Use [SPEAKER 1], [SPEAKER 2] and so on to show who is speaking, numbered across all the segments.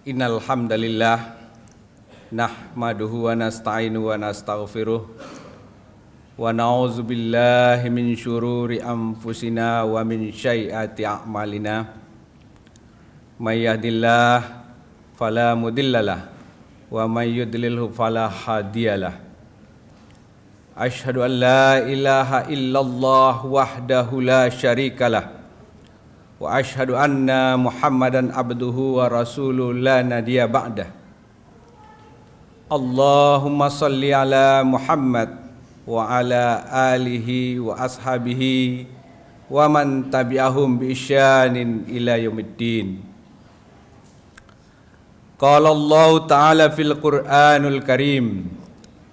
[SPEAKER 1] Innal hamdalillah nahmaduhu wa nasta'inu wa nastaghfiruh wa na'udzu billahi min syururi anfusina wa min sayyiati a'malina. May yahdihillahu fala mudhillalah wa may yudlilhu fala hadiyalah. Asyhadu an la ilaha illallah wahdahu la syarikalah wa asyhadu anna Muhammadan abduhu wa rasuluhu la nabiyya ba'dah. Allahumma salli ala Muhammad wa ala alihi wa ashabihi wa man tabi'ahum bi ihsanin ila yaumiddin. Qala Allah ta'ala fil Qur'anul Karim.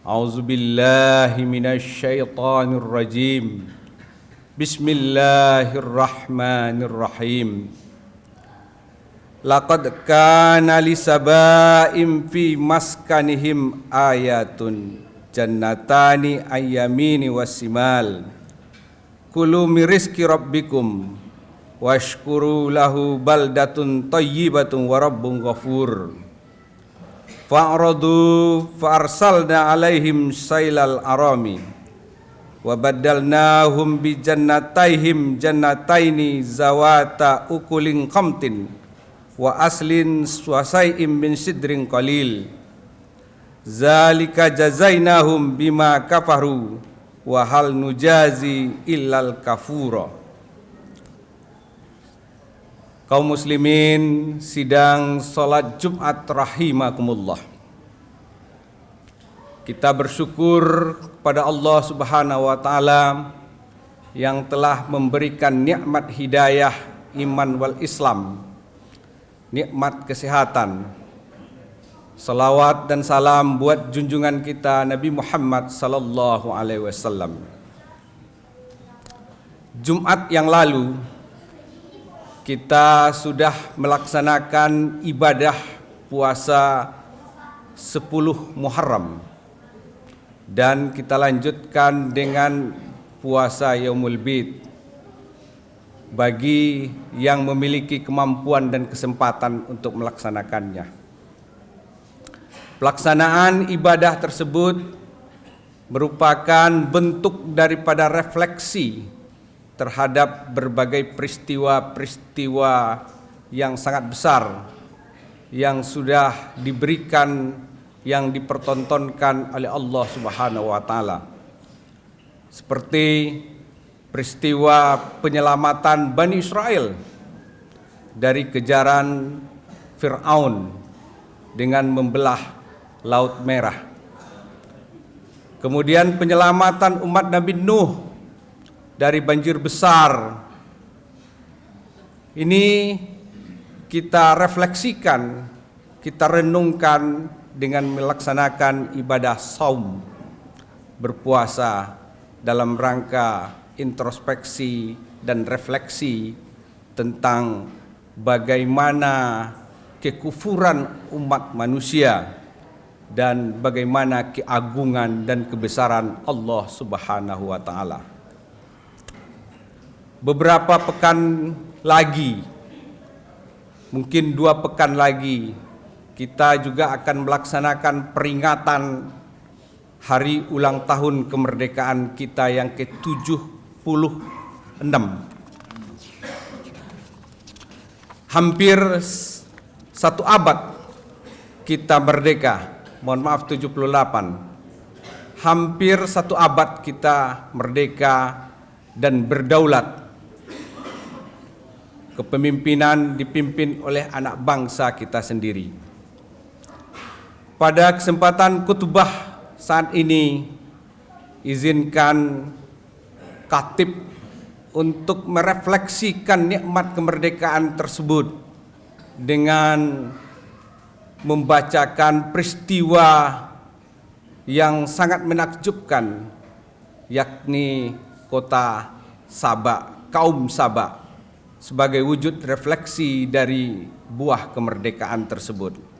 [SPEAKER 1] A'udzu billahi minasy syaithanir rajim. Bismillahirrahmanirrahim. Laqad kana lisaba'im fi maskanihim ayatun jannatani ayyamini wasimal. Kulu min rizqi rabbikum washkuru lahu baldatun thayyibatun wa rabbun ghafur. Fa'radu fa'arsalna alaihim sailal arami wa baddalnahum bi jannataihim jannataini zawata ukulin khamtin wa aslin swasai'im min sidrin qalil. Zalika jazainahum bima kafaru wa hal nujazi illal kafura. Kaum muslimin sidang salat Jumat rahimakumullah. Kita bersyukur kepada Allah Subhanahu wa taala yang telah memberikan nikmat hidayah, iman wal Islam, nikmat kesehatan. Salawat dan salam buat junjungan kita Nabi Muhammad sallallahu alaihi wasallam. Jumat yang lalu kita sudah melaksanakan ibadah puasa 10 Muharram. Dan kita lanjutkan dengan puasa Yaumul Bid bagi yang memiliki kemampuan dan kesempatan untuk melaksanakannya. Pelaksanaan ibadah tersebut merupakan bentuk daripada refleksi terhadap berbagai peristiwa-peristiwa yang sangat besar yang sudah diberikan, yang dipertontonkan oleh Allah Subhanahu wa taala. Seperti peristiwa penyelamatan Bani Israel dari kejaran Fir'aun dengan membelah Laut Merah. Kemudian penyelamatan umat Nabi Nuh dari banjir besar. Ini kita refleksikan, kita renungkan dengan melaksanakan ibadah saum, berpuasa dalam rangka introspeksi dan refleksi tentang bagaimana kekufuran umat manusia dan bagaimana keagungan dan kebesaran Allah Subhanahu wa taala. Beberapa pekan lagi, mungkin 2 pekan lagi, kita juga akan melaksanakan peringatan hari ulang tahun kemerdekaan kita yang ke-76. Hampir 1 abad kita merdeka. Mohon maaf 78. Hampir 1 abad kita merdeka dan berdaulat. Kepemimpinan dipimpin oleh anak bangsa kita sendiri. Pada kesempatan khutbah saat ini, izinkan khatib untuk merefleksikan nikmat kemerdekaan tersebut dengan membacakan peristiwa yang sangat menakjubkan, yakni kota Sabak, kaum Sabak, sebagai wujud refleksi dari buah kemerdekaan tersebut.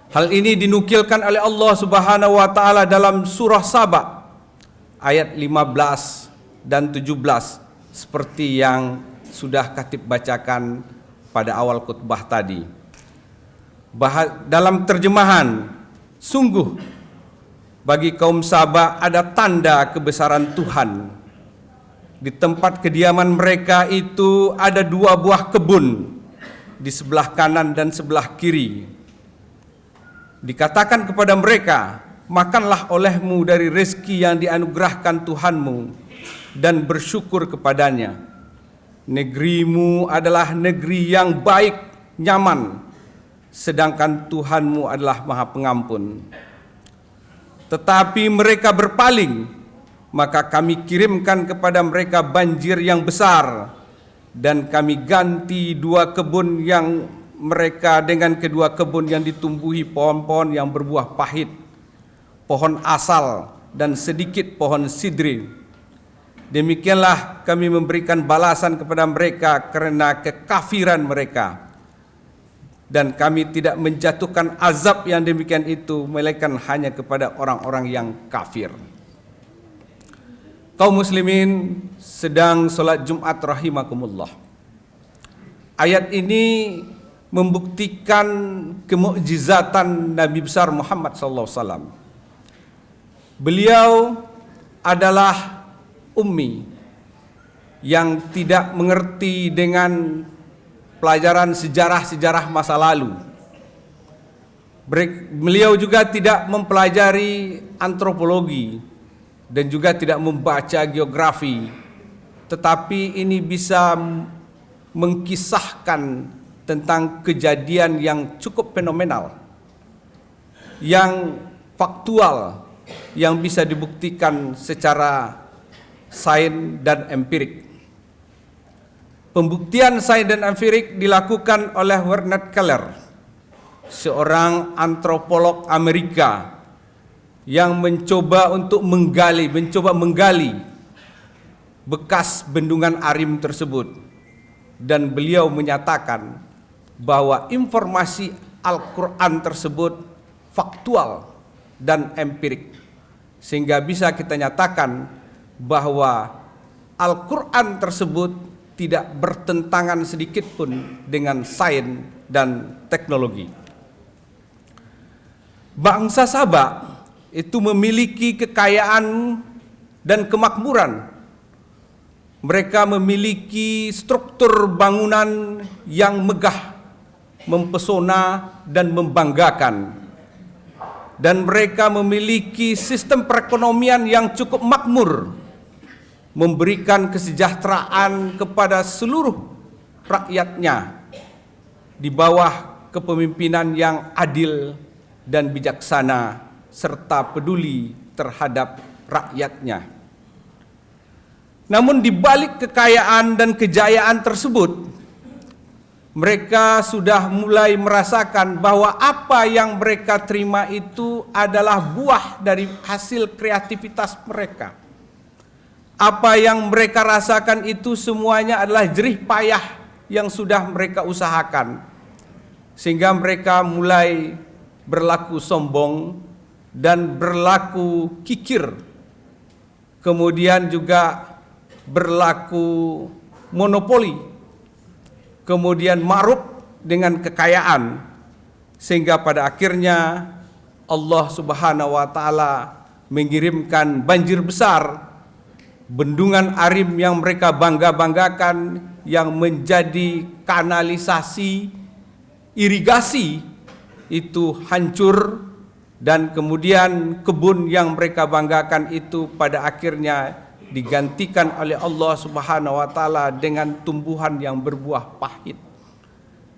[SPEAKER 1] Hal ini dinukilkan oleh Allah Subhanahu wa taala dalam surah Saba ayat 15 dan 17 seperti yang sudah khatib bacakan pada awal khutbah tadi. Dalam terjemahan, sungguh bagi kaum Saba ada tanda kebesaran Tuhan. Di tempat kediaman mereka itu ada 2 buah kebun di sebelah kanan dan sebelah kiri. Dikatakan kepada mereka, makanlah olehmu dari rezeki yang dianugerahkan Tuhanmu dan bersyukur kepadanya. Negerimu adalah negeri yang baik, nyaman, sedangkan Tuhanmu adalah Maha Pengampun. Tetapi mereka berpaling, maka kami kirimkan kepada mereka banjir yang besar, dan kami ganti 2 kebun yang mereka dengan kedua kebun yang ditumbuhi pohon-pohon yang berbuah pahit, pohon asal, dan sedikit pohon sidri. Demikianlah kami memberikan balasan kepada mereka karena kekafiran mereka. Dan kami tidak menjatuhkan azab yang demikian itu, melainkan hanya kepada orang-orang yang kafir. Kaum muslimin sedang sholat Jumat rahimakumullah. Ayat ini membuktikan kemukjizatan Nabi besar Muhammad SAW. Beliau adalah ummi yang tidak mengerti dengan pelajaran sejarah-sejarah masa lalu. Beliau juga tidak mempelajari antropologi dan juga tidak membaca geografi, tetapi ini bisa mengkisahkan tentang kejadian yang cukup fenomenal, yang faktual, yang bisa dibuktikan secara sains dan empirik. Pembuktian sains dan empirik dilakukan oleh Bernard Keller, seorang antropolog Amerika yang mencoba menggali bekas bendungan Arim tersebut, dan beliau menyatakan bahwa informasi Al-Quran tersebut faktual dan empirik, sehingga bisa kita nyatakan bahwa Al-Quran tersebut tidak bertentangan sedikit pun dengan sains dan teknologi. Bangsa Saba itu memiliki kekayaan dan kemakmuran. Mereka memiliki struktur bangunan yang megah, mempesona dan membanggakan. Dan mereka memiliki sistem perekonomian yang cukup makmur, memberikan kesejahteraan kepada seluruh rakyatnya di bawah kepemimpinan yang adil dan bijaksana serta peduli terhadap rakyatnya. Namun di balik kekayaan dan kejayaan tersebut, mereka sudah mulai merasakan bahwa apa yang mereka terima itu adalah buah dari hasil kreativitas mereka. Apa yang mereka rasakan itu semuanya adalah jerih payah yang sudah mereka usahakan. Sehingga mereka mulai berlaku sombong dan berlaku kikir. Kemudian juga berlaku monopoli. Kemudian ma'ruf dengan kekayaan. Sehingga pada akhirnya Allah Subhanahu wa taala mengirimkan banjir besar, bendungan Arim yang mereka bangga-banggakan, yang menjadi kanalisasi irigasi itu hancur, dan kemudian kebun yang mereka banggakan itu pada akhirnya digantikan oleh Allah Subhanahu wa taala dengan tumbuhan yang berbuah pahit,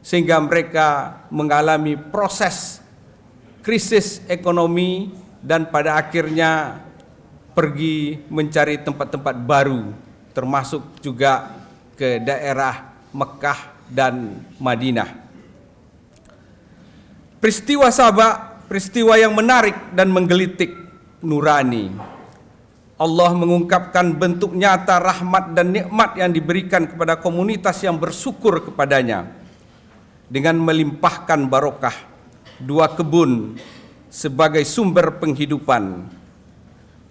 [SPEAKER 1] sehingga mereka mengalami proses krisis ekonomi dan pada akhirnya pergi mencari tempat-tempat baru, termasuk juga ke daerah Mekah dan Madinah. Peristiwa Saba, peristiwa yang menarik dan menggelitik nurani. Allah mengungkapkan bentuk nyata rahmat dan nikmat yang diberikan kepada komunitas yang bersyukur kepadanya dengan melimpahkan barokah 2 kebun sebagai sumber penghidupan.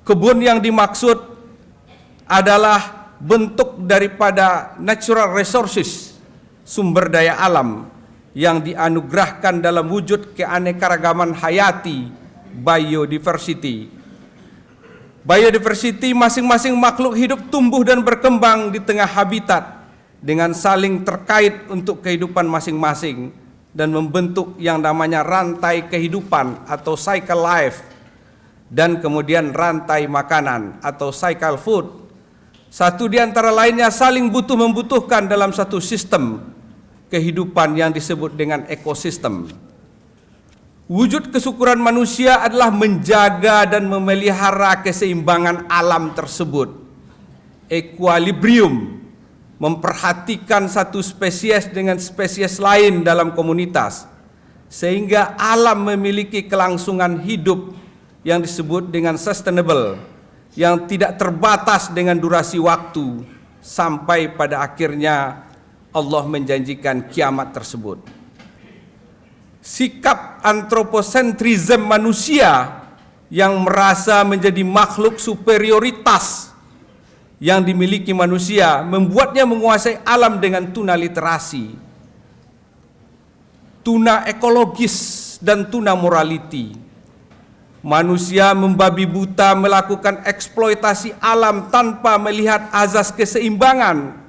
[SPEAKER 1] Kebun yang dimaksud adalah bentuk daripada natural resources, sumber daya alam yang dianugerahkan dalam wujud keanekaragaman hayati, biodiversity. Biodiversity, masing-masing makhluk hidup tumbuh dan berkembang di tengah habitat dengan saling terkait untuk kehidupan masing-masing dan membentuk yang namanya rantai kehidupan atau cycle life, dan kemudian rantai makanan atau cycle food. Satu di antara lainnya saling membutuhkan dalam satu sistem kehidupan yang disebut dengan ekosistem. Wujud kesyukuran manusia adalah menjaga dan memelihara keseimbangan alam tersebut, equilibrium, memperhatikan satu spesies dengan spesies lain dalam komunitas, sehingga alam memiliki kelangsungan hidup yang disebut dengan sustainable, yang tidak terbatas dengan durasi waktu, sampai pada akhirnya Allah menjanjikan kiamat tersebut. Sikap antroposentrisme manusia yang merasa menjadi makhluk superioritas yang dimiliki manusia membuatnya menguasai alam dengan tuna literasi, tuna ekologis, dan tuna morality. Manusia membabi buta melakukan eksploitasi alam tanpa melihat azas keseimbangan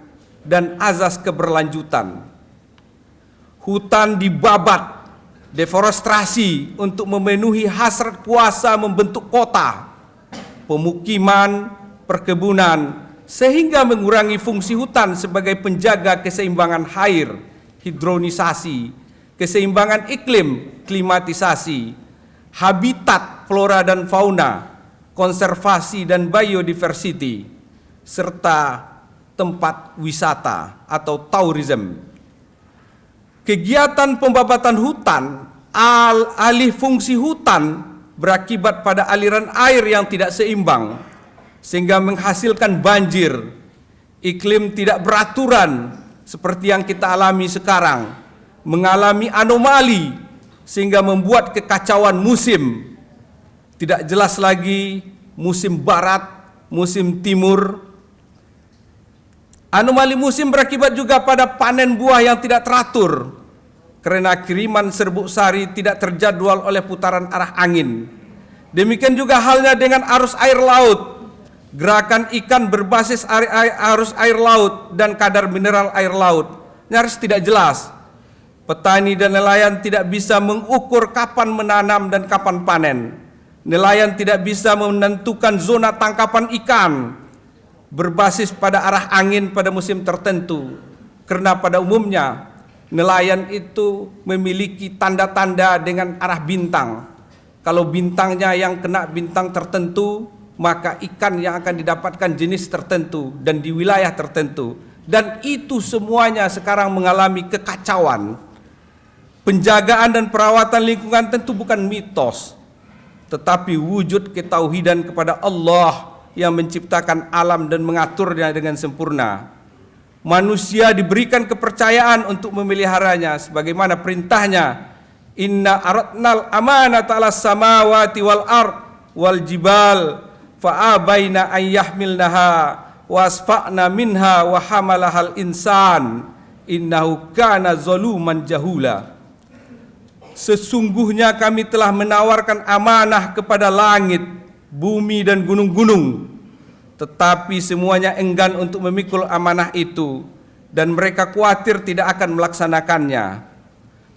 [SPEAKER 1] dan azas keberlanjutan. Hutan dibabat, deforestasi untuk memenuhi hasrat kuasa membentuk kota, pemukiman, perkebunan, sehingga mengurangi fungsi hutan sebagai penjaga keseimbangan air, hidronisasi, keseimbangan iklim, klimatisasi, habitat flora dan fauna, konservasi dan biodiversity, serta tempat wisata atau tourism. Kegiatan pembabatan hutan, alih fungsi hutan berakibat pada aliran air yang tidak seimbang, sehingga menghasilkan banjir, iklim tidak beraturan seperti yang kita alami sekarang, mengalami anomali sehingga membuat kekacauan musim, tidak jelas lagi musim barat, musim timur. Anomali musim berakibat juga pada panen buah yang tidak teratur karena kiriman serbuk sari tidak terjadwal oleh putaran arah angin. Demikian juga halnya dengan arus air laut. Gerakan ikan berbasis arus air laut dan kadar mineral air laut nyaris tidak jelas. Petani dan nelayan tidak bisa mengukur kapan menanam dan kapan panen. Nelayan tidak bisa menentukan zona tangkapan ikan berbasis pada arah angin pada musim tertentu, karena pada umumnya nelayan itu memiliki tanda-tanda dengan arah bintang. Kalau bintangnya yang kena bintang tertentu, maka ikan yang akan didapatkan jenis tertentu dan di wilayah tertentu. Dan itu semuanya sekarang mengalami kekacauan. Penjagaan dan perawatan lingkungan tentu bukan mitos, tetapi wujud ketauhidan kepada Allah yang menciptakan alam dan mengaturnya dengan sempurna. Manusia diberikan kepercayaan untuk memeliharanya sebagaimana perintahnya, inna aradnal amanata 'alas samawati wal ard wal jibal fa'abaina an yahmilnaha wasfa'na minha wa hamalahal insan innahu kana zaluman jahula. Sesungguhnya kami telah menawarkan amanah kepada langit, bumi dan gunung-gunung, tetapi semuanya enggan untuk memikul amanah itu dan mereka khawatir tidak akan melaksanakannya.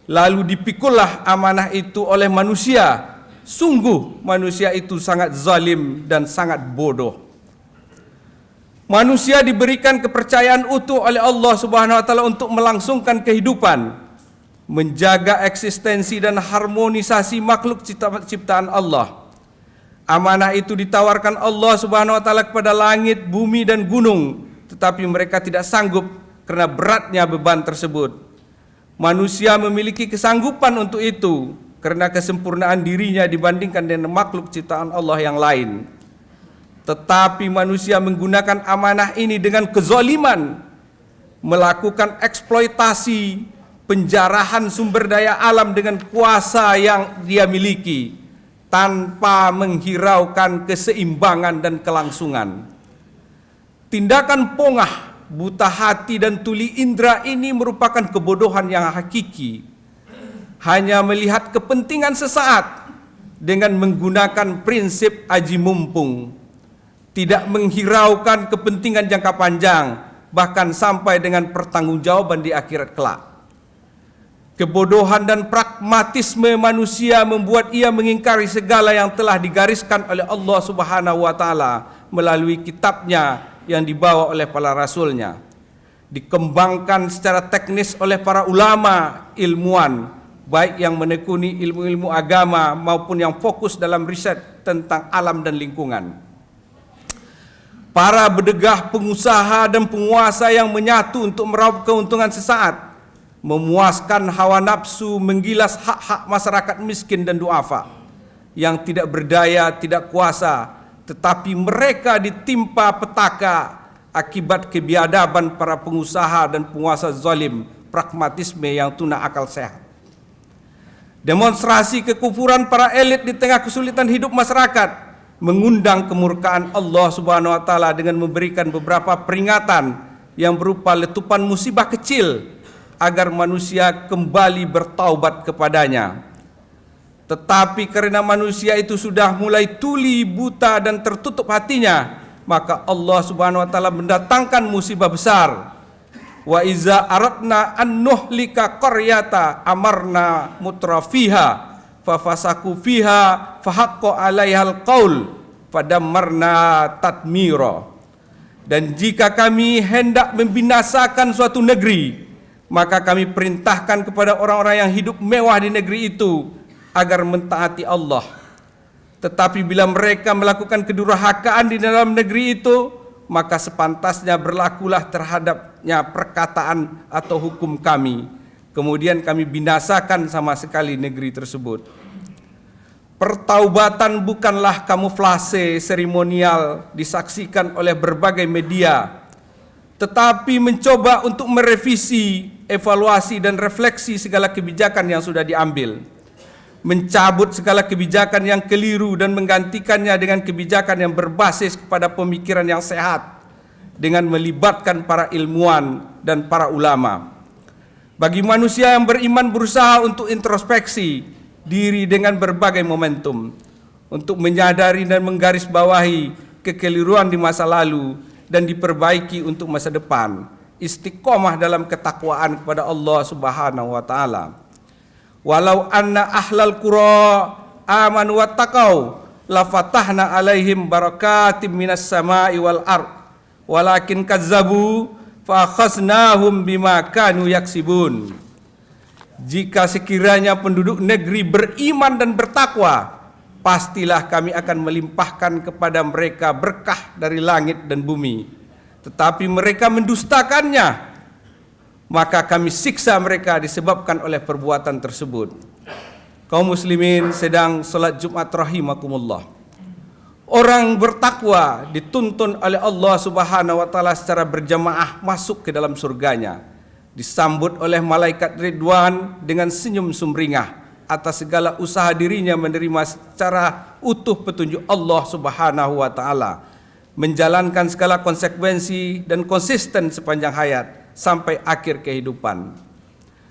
[SPEAKER 1] Lalu dipikullah amanah itu oleh manusia. Sungguh manusia itu sangat zalim dan sangat bodoh. Manusia diberikan kepercayaan utuh oleh Allah Subhanahu wa taala untuk melangsungkan kehidupan, menjaga eksistensi dan harmonisasi makhluk ciptaan Allah. Amanah itu ditawarkan Allah Subhanahu wa taala kepada langit, bumi dan gunung, tetapi mereka tidak sanggup karena beratnya beban tersebut. Manusia memiliki kesanggupan untuk itu karena kesempurnaan dirinya dibandingkan dengan makhluk ciptaan Allah yang lain. Tetapi manusia menggunakan amanah ini dengan kezaliman, melakukan eksploitasi, penjarahan sumber daya alam dengan kuasa yang dia miliki, tanpa menghiraukan keseimbangan dan kelangsungan. Tindakan pongah, buta hati dan tuli indera ini merupakan kebodohan yang hakiki, hanya melihat kepentingan sesaat dengan menggunakan prinsip aji mumpung, tidak menghiraukan kepentingan jangka panjang, bahkan sampai dengan pertanggungjawaban di akhirat kelak. Kebodohan dan pragmatisme manusia membuat ia mengingkari segala yang telah digariskan oleh Allah Subhanahu wa taala melalui kitabnya yang dibawa oleh para rasulnya, dikembangkan secara teknis oleh para ulama ilmuwan, baik yang menekuni ilmu-ilmu agama maupun yang fokus dalam riset tentang alam dan lingkungan. Para bedegah pengusaha dan penguasa yang menyatu untuk meraup keuntungan sesaat, memuaskan hawa nafsu, menggilas hak-hak masyarakat miskin dan duafa yang tidak berdaya, tidak kuasa, tetapi mereka ditimpa petaka akibat kebiadaban para pengusaha dan penguasa zalim, pragmatisme yang tuna akal sehat. Demonstrasi kekufuran para elit di tengah kesulitan hidup masyarakat mengundang kemurkaan Allah Subhanahu wa taala dengan memberikan beberapa peringatan yang berupa letupan musibah kecil agar manusia kembali bertaubat kepadanya. Tetapi karena manusia itu sudah mulai tuli, buta dan tertutup hatinya, maka Allah Subhanahu wa taala mendatangkan musibah besar. Wa iza aradna an nuhlika qaryata amarna mutrafiha fafasaku fiha fahaqqa 'alaihal qaul fadammarna tatmira. Dan jika kami hendak membinasakan suatu negeri, maka kami perintahkan kepada orang-orang yang hidup mewah di negeri itu agar mentaati Allah. Tetapi bila mereka melakukan kedurhakaan di dalam negeri itu, maka sepantasnya berlakulah terhadapnya perkataan atau hukum kami. Kemudian kami binasakan sama sekali negeri tersebut. Pertaubatan bukanlah kamuflase seremonial disaksikan oleh berbagai media, tetapi mencoba untuk merevisi, evaluasi dan refleksi segala kebijakan yang sudah diambil, mencabut segala kebijakan yang keliru dan menggantikannya dengan kebijakan yang berbasis kepada pemikiran yang sehat dengan melibatkan para ilmuwan dan para ulama. Bagi manusia yang beriman berusaha untuk introspeksi diri dengan berbagai momentum, untuk menyadari dan menggarisbawahi kekeliruan di masa lalu dan diperbaiki untuk masa depan, istiqomah dalam ketakwaan kepada Allah Subhanahu wa taala. Walau anna ahlal qura amanu wattaqau la fatahna alaihim barakatim minas sama'i wal ard walakin kazzabu fa akhadnahum bima kanu yaksibun. Jika sekiranya penduduk negeri beriman dan bertakwa, pastilah kami akan melimpahkan kepada mereka berkah dari langit dan bumi. Tetapi mereka mendustakannya, maka kami siksa mereka disebabkan oleh perbuatan tersebut. Kaum muslimin sedang salat Jumat rahimakumullah. Orang bertakwa dituntun oleh Allah Subhanahu wa taala secara berjamaah masuk ke dalam surganya, disambut oleh malaikat Ridwan dengan senyum sumringah atas segala usaha dirinya menerima secara utuh petunjuk Allah Subhanahu wa taala, menjalankan segala konsekuensi dan konsisten sepanjang hayat sampai akhir kehidupan.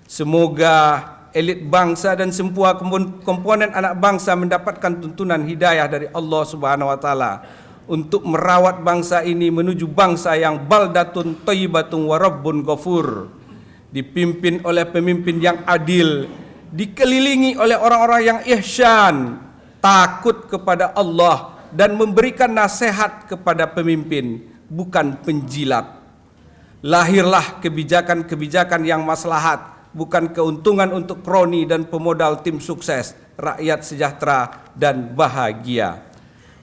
[SPEAKER 1] Semoga elit bangsa dan semua komponen anak bangsa mendapatkan tuntunan hidayah dari Allah Subhanahu wa taala untuk merawat bangsa ini menuju bangsa yang baldatun thayyibatun wa rabbun ghafur, dipimpin oleh pemimpin yang adil, dikelilingi oleh orang-orang yang ihsan, takut kepada Allah dan memberikan nasihat kepada pemimpin, bukan penjilat. Lahirlah kebijakan-kebijakan yang maslahat, bukan keuntungan untuk kroni dan pemodal tim sukses, rakyat sejahtera dan bahagia.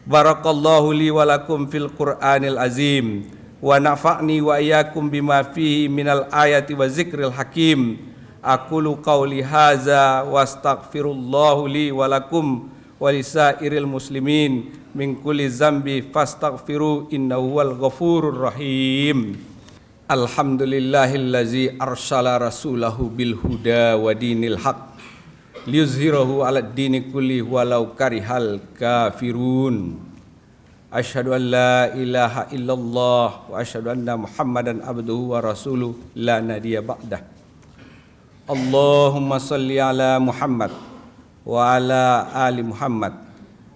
[SPEAKER 1] Barakallahu li wa lakum fil Qur'anil azim wa nafa'ni wa iyyakum bima fihi minal ayati wa zikril hakim. Aqulu qawli hadza wa astaghfirullahu li wa lakum wa lisairil muslimin min kulli zambi fastaghfiru innahu wal ghafurur rahim. Alhamdulillahillazi arsala rasulahu bil huda wa dinil haq liyuzhirahu 'alad dini kulli walau karihal kafirun. Asyhadu an la ilaha illallah wa asyhadu anna Muhammadan abduhu wa rasuluh la nabiyya ba'dah. Allahumma salli ala Muhammad wa ala ali Muhammad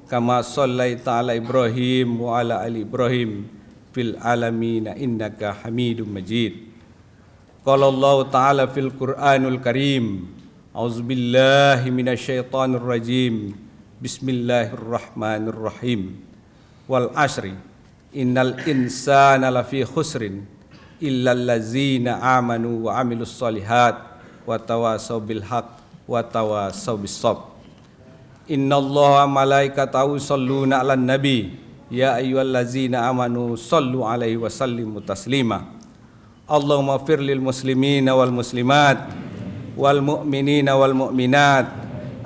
[SPEAKER 1] kama sallaita ala Ibrahim wa ala ali Ibrahim fil alamin innaka Hamidum Majid. Qala Allah Ta'ala fil Qur'anul Karim, A'udzubillahi minasyaitonir rajim. Bismillahirrahmanirrahim. Wal asri innal insana lafi khusrin illal ladzina amanu wa amilus solihat wa tawasaw bil haq wa tawasaw bis sabr. Innallaha malaikatahu yusholluna 'alan nabi ya ayyuhallazina amanu shallu 'alaihi wa sallimu taslima. Allahumma fir lil muslimina wal muslimat wal mu'minina wal mu'minat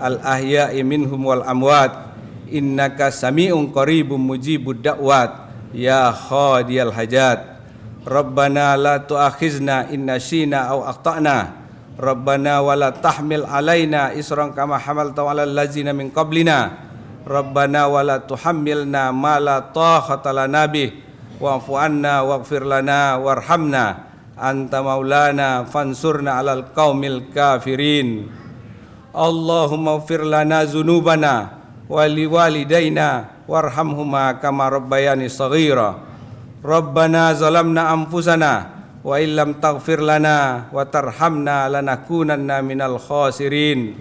[SPEAKER 1] al ahya'i minhum wal amwat innaka sami'un qaribun mujibud da'wat ya khadiyal hajat. Rabbana la tu'akhizna in nasyina aw akhtana. Rabbana wala tahmil alaina isran kama hamalta 'alal ladzina min qablina. Rabbana wala tuhammilna ma la taqata lana bih wa'fu 'anna waghfir lana warhamna anta maulana fansurna 'alal qaumil kafirin. Allahumma ighfir lana dzunubana wa liwalidayna warhamhuma kama rabbayani shaghira. Rabbana zalamna anfusana wa illam taghfir lana wa tarhamna lanakunanna minal khasirin.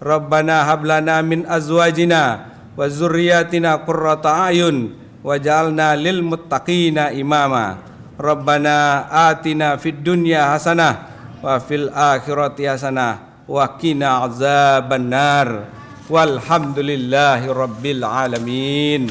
[SPEAKER 1] Rabbana hab lana min azwajina wa dzurriyyatina qurrata a'yun waj'alna lil muttaqina imama. Rabbana atina fid dunya hasanah wa fil akhirati hasanah wa qina azabannar. Walhamdulillahi rabbil alamin.